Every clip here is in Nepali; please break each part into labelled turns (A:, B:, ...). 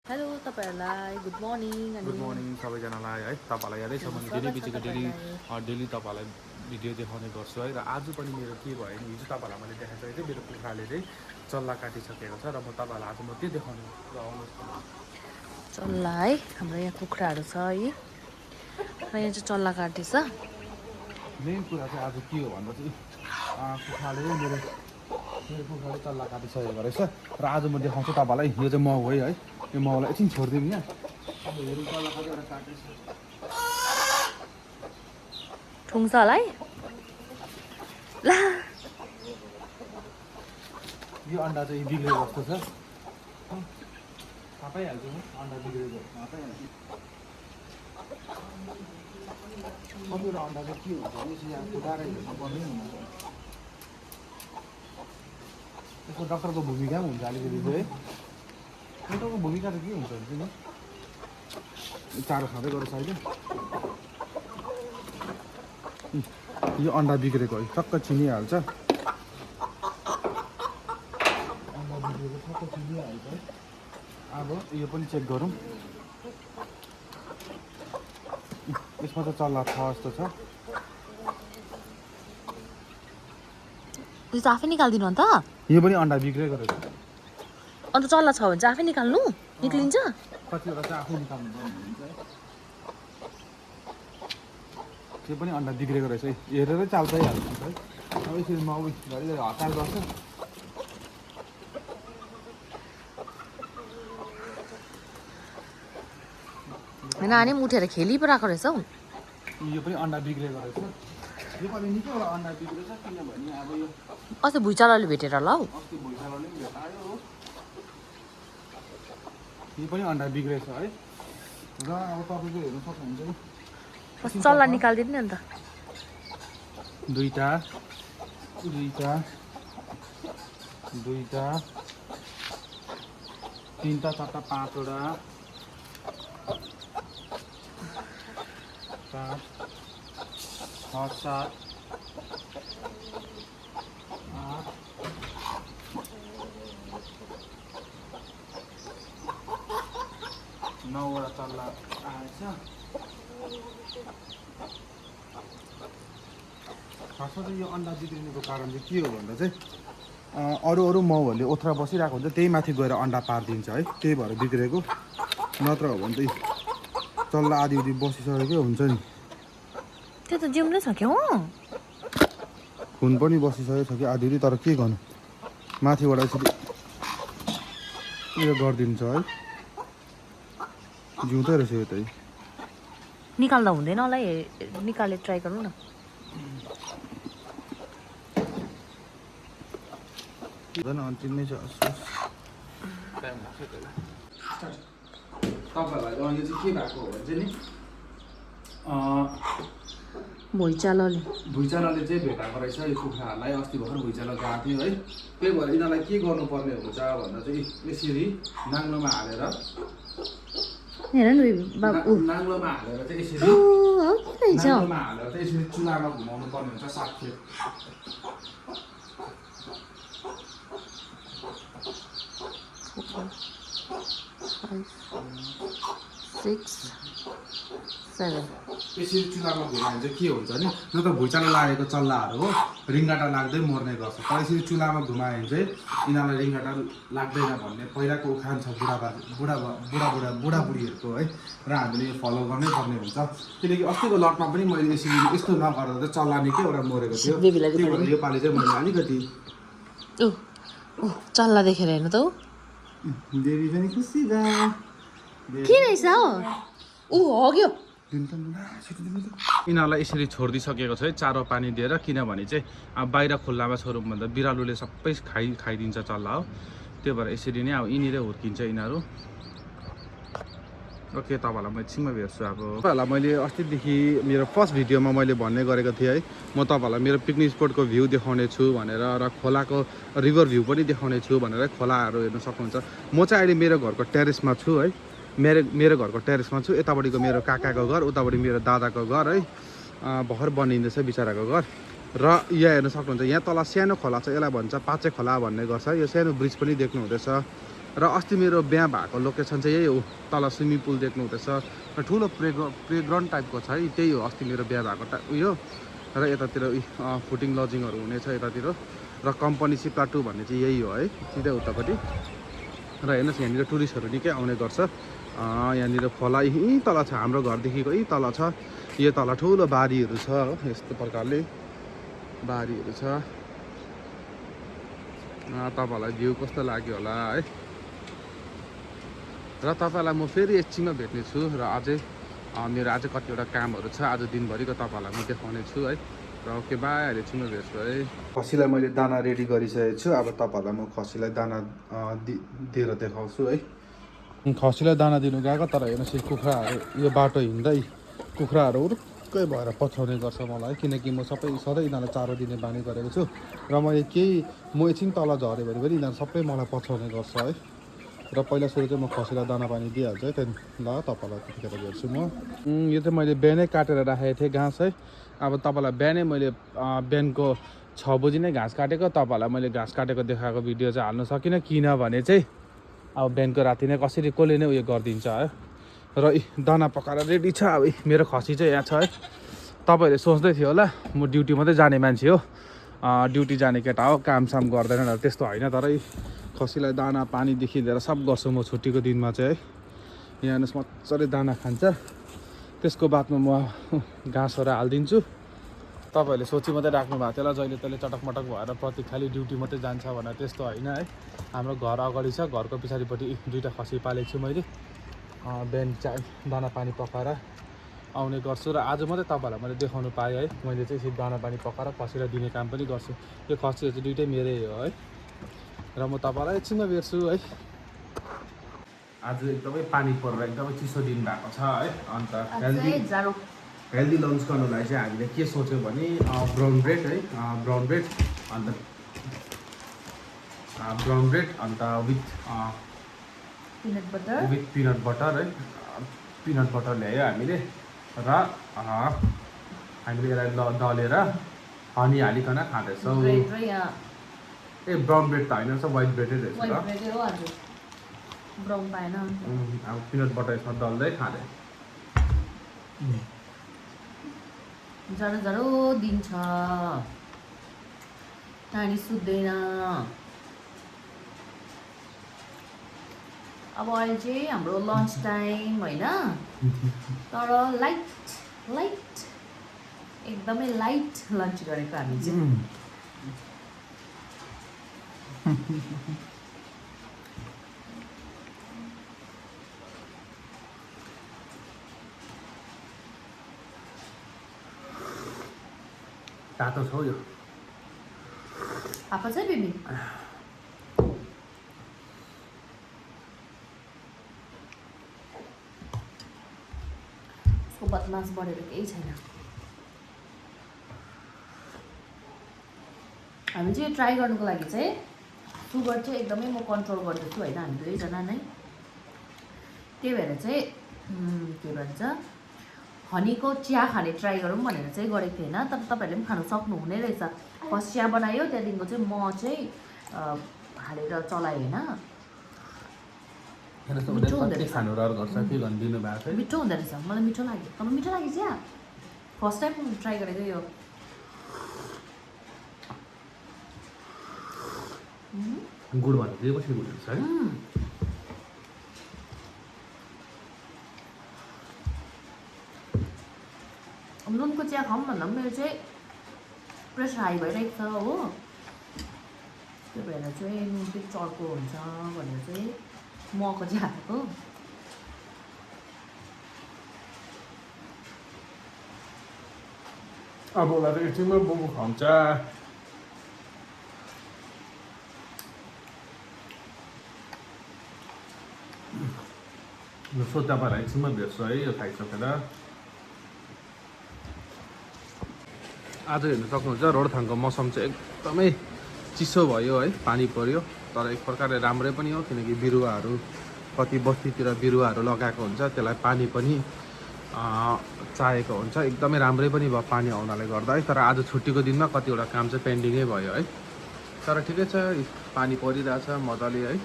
A: हेलो तपाईहरुलाई गुड मर्निङ
B: गुड मर्निङ सबैजनालाई है। तपाईँलाई यादै छ मैले डेली बिचको डेली तपाईँलाई भिडियो देखाउने गर्छु है। र आज पनि मेरो के भयो नि, हिजो तपाईँलाई मैले देखाएको थिएँ मेरो कुखुराले चाहिँ चल्ला काटिसकेको छ र म तपाईँलाई आज म त्यो देखाउनु र आउनुहोस्।
A: चल्ला है, हाम्रो यहाँ कुखुराहरू छ है र यहाँ चाहिँ चल्ला काटिन्छ।
B: मेन कुरा चाहिँ आज के हो भन्दा चाहिँ कुखुराले मेरो कुखुराले चल्ला काटिसकेको रहेछ र आज म देखाउँछु तपाईँलाई। यो चाहिँ माउ है, यो माउलाई एकछिन छोडिदिउँ यहाँ। अब हेरौँ चल्ला कतिवटा काटेछ।
A: ठुङ्छ होला है ला।
B: यो अन्डा चाहिँ बिग्रेको जस्तो छ, थाहा पाइहाल्छु म अन्डा बिग्रेको थाहा पाइहाल्छु। कतिवटा अन्डा चाहिँ के हुन्छ भने यहाँ फुटाएर हेर्नुपर्ने हुन्छ। त्यसको डक्टरको भूमिका पनि हुन्छ अलिकति चाहिँ है। डक्टरको भूमिका चाहिँ के हुन्छ भने चाहिँ चारो खाँदै गरेछ अहिले। यो अन्डा बिग्रेको है, टक्क चिनिहाल्छ। अन्डा बिग्रेको टक्क चिनिहाल्छ है। अब यो पनि चेक गरौँ। यसमा त चल्ला छ जस्तो छ।
A: यो चाहिँ आफै निकाल्दिनु अन्त?
B: यो पनि अन्डा बिग्रेको रहेछ।
A: अन्त चल्ला छ भने चाहिँ आफै निकाल्नु निक्लिन्छ?
B: कतिवटा चाहिँ आफै निकाल्नु पर्ने हुन्छ है। त्यो पनि अन्डा बिग्रेको रहेछ है, हेरेरै चाल पाइहाल्छ है। अब यसरी म घरिघरि हतार गर्छ।
A: नानी पनि उठेर खेली पो रहेको रहेछ हौ।
B: यो पनि अन्डा बिग्रेको रहेछ। यो पनि निकैवटा अन्डा बिग्रेछ, किनभने अब यो
A: अस्ति भुइँचालोले भेटेर होला हौ।
B: अस्ति भुइँचालोले पनि भेटायो हो। यो पनि अन्डा बिग्रेछ है। र अब तपाईँको हेर्नु सक्नुहुन्छ नि,
A: चल्ला निकालिदिनु नि अन्त।
B: दुईटा तिनवटा चारवटा पाँचवटा 5 6 7 8 9वटा चल्ला आएछ। खासमा चाहिँ यो अन्डा बिग्रिनुको कारण चाहिँ के हो भन्दा चाहिँ अरू माउहरूले ओथ्रा बसिरहेको हुन्छ, त्यही माथि गएर अन्डा पारिदिन्छ है। त्यही भएर बिग्रेको, नत्र हो भने चाहिँ चल्ला आदि बसिसकेकै हुन्छ नि।
A: त्यो त जिउनै छ क्या हो।
B: खुन पनि बसिसकेको छ कि आदि, तर के गर्नु माथिबाट यसरी उयो गरिदिन्छ है। जिउँदै रहेछ यो त।
A: निकाल्दा हुँदैन होला है, निकालेर ट्राई गरौँ न।
B: अन्तिमै छ। तपाईँहरूलाई यो चाहिँ के भएको हो भने चाहिँ नि भुइँचालोले चाहिँ भेटाएको रहेछ यो कुखुराहरूलाई। अस्ति भर्खर भुइँचालो गएको थियो है। त्यही भएर यिनीहरूलाई के गर्नुपर्ने हुन्छ भन्दा चाहिँ यसरी नाङ्लोमा हालेर नाङ्लोमा हालेर चाहिँ यसरी चुलामा घुमाउनु पर्ने हुन्छ 7 खेप।
A: 5 6 7
B: यसरी चुलामा घुमायो भने चाहिँ के हुन्छ नि, न त भुइँचालो लागेको चल्लाहरू हो रिङ्गाटा लाग्दै मर्ने गर्छ। तर यसरी चुलामा घुमायो भने चाहिँ यिनीहरूलाई रिङ्गाटा लाग्दैन भन्ने पहिलाको उखान छ बुढाबुढीहरूको है। र हामीले यो फलो गर्नै पर्ने हुन्छ। किनकि अस्तिको लटमा पनि मैले यसरी यस्तो नगर्दा चाहिँ चल्ला निकैवटा मरेको थियो। त्यही भएर योपालि चाहिँ मैले अलिकति
A: चल्ला देखेर हेर्नु त हौ।
B: देवी पनि खुसी भए
A: के रहेछ हौ? हग्यो।
B: यिनीहरूलाई यसरी छोडिदिइसकेको छ है, चारो पानी दिएर। किनभने चाहिँ अब बाहिर खुल्लामा छोडौँ भन्दा बिरालोले सबै खाइदिन्छ चल्ला हो। त्यही भएर यसरी नै अब यिनीरै हुर्किन्छ यिनीहरू। ओके, तपाईँहरूलाई म एकछिनमा भेट्छु। अब तपाईँहरूलाई मैले अस्तिदेखि मेरो फर्स्ट भिडियोमा मैले भन्ने गरेको थिएँ है, म तपाईँहरूलाई मेरो पिकनिक स्पोटको भ्यू देखाउने छु भनेर, र खोलाको रिभर भ्यू पनि देखाउने छु भनेर। खोलाहरू हेर्न सक्नुहुन्छ। म चाहिँ अहिले मेरो घरको टेरेसमा छु है। मेरो घरको टेरेसमा छु। यतापट्टिको मेरो काकाको घर, उतापट्टि मेरो दादाको घर है। भर्खर बनिँदैछ बिचराको घर। र यहाँ हेर्न सक्नुहुन्छ, यहाँ तल सानो खोला छ, यसलाई भन्छ पाचे खोला भन्ने गर्छ। यो सानो ब्रिज पनि देख्नु हुँदैछ। र अस्ति मेरो बिहा भएको लोकेसन चाहिँ यही हो, तल स्विमिङ पुल देख्नु हुँदैछ र ठुलो प्लेग्राउन्ड टाइपको छ है, त्यही हो अस्ति मेरो बिहा भएको उयो। र यतातिर फुटिङ लजिङहरू हुनेछ यतातिर, र कम्पनी सिप्ला 2 भन्ने चाहिँ यही हो है, सिधै उतापट्टि। र हेर्नुहोस् यहाँनिर टुरिस्टहरू निकै आउने गर्छ। यहाँनिर खोला यहीँ तल छ, हाम्रो घरदेखिको यहीँ तल छ, यो तल ठुलो बारीहरू छ हो, यस्तो प्रकारले बारीहरू छ। तपाईँहरूलाई भ्यू कस्तो लाग्यो होला है। र तपाईँलाई म फेरि एकछिनमा भेट्नेछु र अझै मेरो अझै कतिवटा कामहरू छ, आज दिनभरिको तपाईँहरूलाई म देखाउने छु है। र ओके बाई, अहिले एकछिनमा भेट्छु है। खसीलाई मैले दाना रेडी गरिसकेको छु, अब तपाईँहरूलाई म खसीलाई दाना दिएर देखाउँछु है। खसीलाई दाना दिनु गएको, तर हेर्नुहोस् कुखुराहरू यो बाटो हिँड्दै कुखुराहरू उरुक्कै भएर पछ्याउने गर्छ मलाई, किनकि म सधैँ यिनीहरूलाई चारो दिने बानी गरेको छु। र मैले म एकछिन तल झऱ्यो भने पनि यिनीहरू सबै मलाई पछ्याउने गर्छ है। र पहिला सुरु चाहिँ म खसीलाई दाना पानी दिइहाल्छु है, त्यहाँदेखि ल तपाईँलाई त्यतिखेर भेट्छु म। यो चाहिँ मैले बिहानै काटेर राखेको थिएँ घाँस है। अब तपाईँलाई बिहानै मैले बिहानको 6 बजी नै घाँस काटेको, तपाईँहरूलाई मैले घाँस काटेको देखाएको भिडियो चाहिँ हाल्नु सकिनँ, किनभने चाहिँ अब बिहानको राति नै कसले नै उयो गरिदिन्छ है। र दाना पकाएर रेडी छ। अब मेरो खसी चाहिँ यहाँ छ है। तपाईँहरूले सोच्दै थियो होला म ड्युटी मात्रै जाने मान्छे हो, ड्युटी जाने केटा हो, कामसाम गर्दैन, त्यस्तो होइन। तर खसीलाई दाना पानीदेखि लिएर सब गर्छु म छुट्टीको दिनमा चाहिँ है। यहाँ हेर्नुहोस् मजाले दाना खान्छ, त्यसको बादमा म घाँसहरू हालिदिन्छु। तपाईँहरूले सोची मात्रै राख्नु भएको थियो होला जहिले तहिले चटकमटक भएर प्रति खालि ड्युटी मात्रै जान्छ भनेर, त्यस्तो होइन है। हाम्रो घर अगाडि छ, घरको पछाडिपट्टि 2टा खसी पालेको छु मैले। बिहान दाना पानी पकाएर आउने गर्छु, र आज मात्रै तपाईँहरूलाई मैले देखाउनु पाएँ है। मैले चाहिँ यसरी दाना पानी पकाएर खसीलाई दिने काम पनि गर्छु। यो खसीहरू चाहिँ 2टै मेरै हो है। र म तपाईँलाई एकछिनमा भेट्छु है। आज एकदमै पानी परेर एकदमै चिसो दिन भएको छ है। अन्त हेल्दी लन्च गर्नुलाई चाहिँ हामीले के सोच्यौँ भने ब्राउन ब्रेड है, ब्राउन ब्रेड अन्त विथ पिनट बटर है, पिनट बटर ल्यायो हामीले। र हामीले यसलाई दलेर हनी हालिकन खाँदैछौँ। ए ब्राउन ब्रेड त होइन, वाइट ब्रेडै रहेछ ल।
A: ब्राउन पाएन,
B: अब पिनट बटर यसमा दल्दै खाँदै
A: जाडो दिन छ, नानी सुत्दैन। अब अहिले चाहिँ हाम्रो लन्च टाइम होइन, तर लाइट एकदमै लाइट लन्च गरेको हामी चाहिँ।
B: तातो छ यो,
A: पापा चाहिँ बेबी उसको बदमास बढेर केही छैन। हामी चाहिँ ट्राई गर्नुको लागि चाहिँ सुगर चाहिँ एकदमै म कन्ट्रोल गर्दैछु होइन, हामी 2जना नै। त्यही भएर चाहिँ के भन्छ हनीको चिया खाने ट्राई गरौँ भनेर चाहिँ गरेको थिएन, तर तपाईँहरूले पनि खानु सक्नुहुने रहेछ। फर्स्ट चिया बनायो, त्यहाँदेखिको चाहिँ म चाहिँ हालेर चलाएँ होइन। मिठो हुँदो रहेछ, मिठो हुँदो रहेछ, मलाई मिठो लाग्यो। तपाईँ मिठो लाग्यो चिया? फर्स्ट टाइम ट्राई गरेको यो।
B: गुड भन्दा चाहिँ कसरी गुड हुन्छ है।
A: नुनको चिया खाऊँ भन्दा पनि मेरो चाहिँ प्रेसर हाई भइरहेको छ हो, त्यो भएर चाहिँ नुन चाहिँ चर्को हुन्छ भनेर चाहिँ मको चाहिँ हालेको।
B: अब उसलाई त एकछिनमा बोक्नु खान्छ। सोध्दा पारा एकछिनमा भेट्छु है यो खाइसकेर। आज हेर्नु सक्नुहुन्छ रोडथाङको मौसम चाहिँ एकदमै चिसो भयो है, पानी पर्यो, तर एक प्रकारले राम्रै पनि हो, किनकि बिरुवाहरू कति बस्तीतिर बिरुवाहरू लगाएको हुन्छ, त्यसलाई पानी पनि चाहिएको हुन्छ। एकदमै राम्रै पनि भयो पानी आउनाले गर्दा है। तर आज छुट्टीको दिनमा कतिवटा काम चाहिँ पेन्डिङै भयो है, तर ठिकै छ, पानी परिरहेछ मजाले है।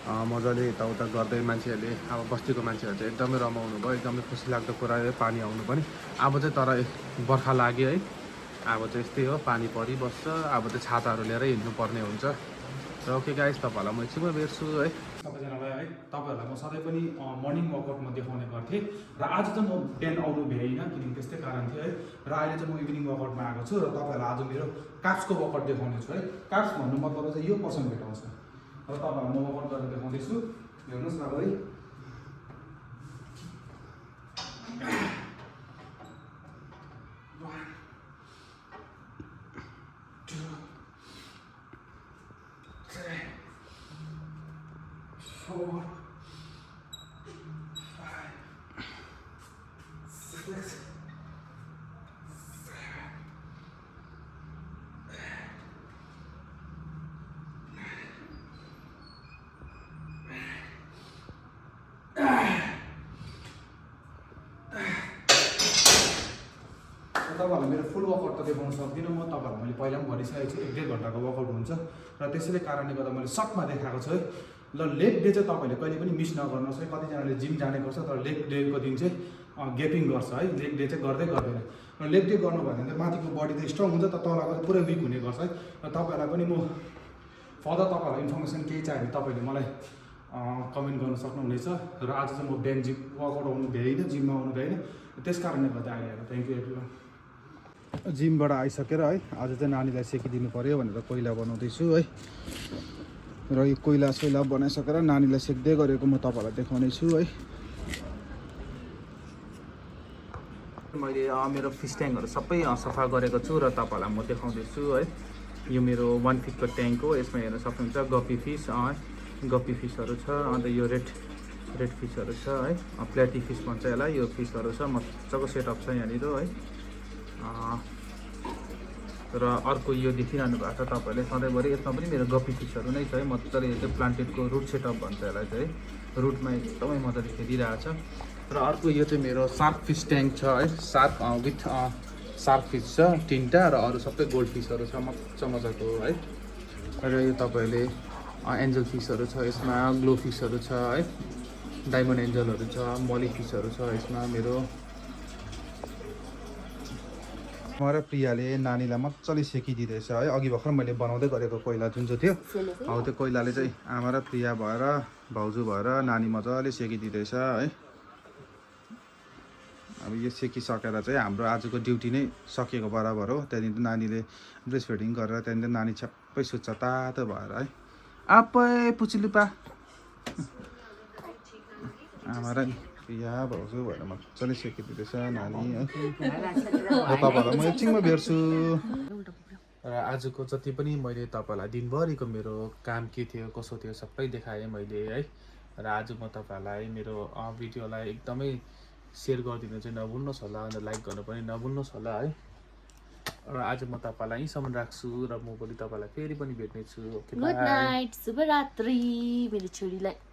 B: मजाले यताउता गर्दै मान्छेहरूले अब बस्तीको मान्छेहरू चाहिँ एकदमै रमाउनु भयो, एकदमै खुसी लाग्दो कुरा है पानी आउनु पनि। अब चाहिँ तर बर्खा लाग्यो है, अब चाहिँ यस्तै हो, पानी परिबस्छ, अब चाहिँ छाताहरू लिएर हिँड्नुपर्ने हुन्छ। र ओके गाइस, तपाईँहरूलाई म एकछिनमा भेट्छु है। सबैजनालाई है, तपाईँहरूलाई म सधैँ पनि मर्निङ वर्कआउटमा देखाउने गर्थेँ र आज चाहिँ म बिहान आउनु भ्याइनँ किनकि त्यस्तै कारण थियो है। र अहिले चाहिँ म इभिनिङ वर्कआउटमा आएको छु र तपाईँहरूलाई आज मेरो काप्सको वर्कआउट देखाउने छु है। काप्स भन्नु मतलब चाहिँ यो पर्सन भेटाउँछ र तपाईँहरूलाई म वर्कआउट गरेर देखाउँदैछु। हेर्नुहोस् न अब है, तपाईँहरूलाई मेरो फुल वर्कआउट त देखाउन सक्दिनँ म। तपाईँहरूलाई मैले पहिला पनि भनिसकेको छु 1-1.5 घन्टाको वर्कआउट हुन्छ र त्यसैले कारणले गर्दा मैले सर्टमा देखाएको छु है। ल लेग डे चाहिँ तपाईँले कहिले पनि मिस नगर्नुहोस् है। कतिजनाले जिम जाने गर्छ तर लेग डेको दिन चाहिँ ग्यापिङ गर्छ है, लेग डे चाहिँ गर्दै गर्दैन। र लेग डे गर्नु भयो भने माथिको बडी त स्ट्रङ हुन्छ तर तलको चाहिँ पुरै विक हुने गर्छ है। र तपाईँलाई पनि म फर्दर तपाईँहरूलाई इन्फर्मेसन केही चाहियो भने तपाईँले मलाई कमेन्ट गर्न सक्नुहुनेछ। र आज चाहिँ म बिहान जिम वर्कआउट आउनु भ्याइनँ, जिममा आउनु भ्याइनँ, त्यस कारणले गर्दा आइरहेको। Thank you everyone. जिमबाट आइसकेर है, आज चाहिँ नानीलाई सेकिदिनु पऱ्यो भनेर कोइला बनाउँदैछु है। र यो कोइला सोइला बनाइसकेर नानीलाई सेक्दै गरेको म तपाईँहरूलाई देखाउने छु है। मैले मेरो फिस ट्याङ्कहरू सबै सफा गरेको छु र तपाईँहरूलाई म देखाउँदैछु है। यो मेरो 1 फिटको ट्याङ्क हो, यसमा हेर्न सक्नुहुन्छ गप्पी फिसहरू छ, अन्त यो रेड फिसहरू छ है, प्लेटी फिस भन्छ यसलाई। यो फिसहरू छ, मजाको सेटअप छ यहाँनिर है। र अर्को यो देखिरहनु भएको छ तपाईँले सधैँभरि, यसमा पनि मेरो गप्पी फिसहरू नै छ है। मजाले यो चाहिँ प्लान्टेडको रुट सेटअप भन्छ यसलाई चाहिँ, रुटमा एकदमै मजाले खेलिरहेको छ। र अर्को यो चाहिँ मेरो सार्क फिस ट्याङ्क छ है, विथ सार्क फिस छ 3टा र अरू सबै गोल्ड फिसहरू छ मजाको है। र यो तपाईँले एन्जल फिसहरू छ यसमा, ग्लो फिसहरू छ है, डायमन्ड एन्जलहरू छ, मली फिसहरू छ यसमा मेरो। म र प्रियाले नानीलाई मजाले सेकिदिँदैछ है। अघि भर्खर मैले बनाउँदै गरेको कोइला जुन चाहिँ थियो, अब त्यो कोइलाले चाहिँ आमा र प्रिया भएर, भाउजू भएर नानी मजाले सेकिदिँदैछ है। अब यो सेकिसकेर चाहिँ हाम्रो आजको ड्युटी नै सकिएको बराबर हो। त्यहाँदेखि नानीले ब्रेस्ट फिडिङ गरेर त्यहाँदेखि नानी छ्याप्पै सुत्छ तातो भएर है। आप्पै पुचिलुपा आमा र प्रिया भाउजू भएर मजाले सेकिदिँदैछ नानी है। र तपाईँहरूलाई म एकछिनमा भेट्छु। र आजको जति पनि मैले तपाईँहरूलाई दिनभरिको मेरो काम के थियो कसो थियो सबै देखाएँ मैले है। र आज म तपाईँहरूलाई मेरो भिडियोलाई एकदमै सेयर गरिदिनु चाहिँ नभुल्नुहोस् होला, अन्त लाइक गर्नु पनि नभुल्नुहोस् होला है। र आज म तपाईँलाई यहीँसम्म राख्छु र म भोलि तपाईँलाई फेरि पनि भेट्नेछु।
A: गुड नाइट, शुभरात्रि मेरो छोरीलाई।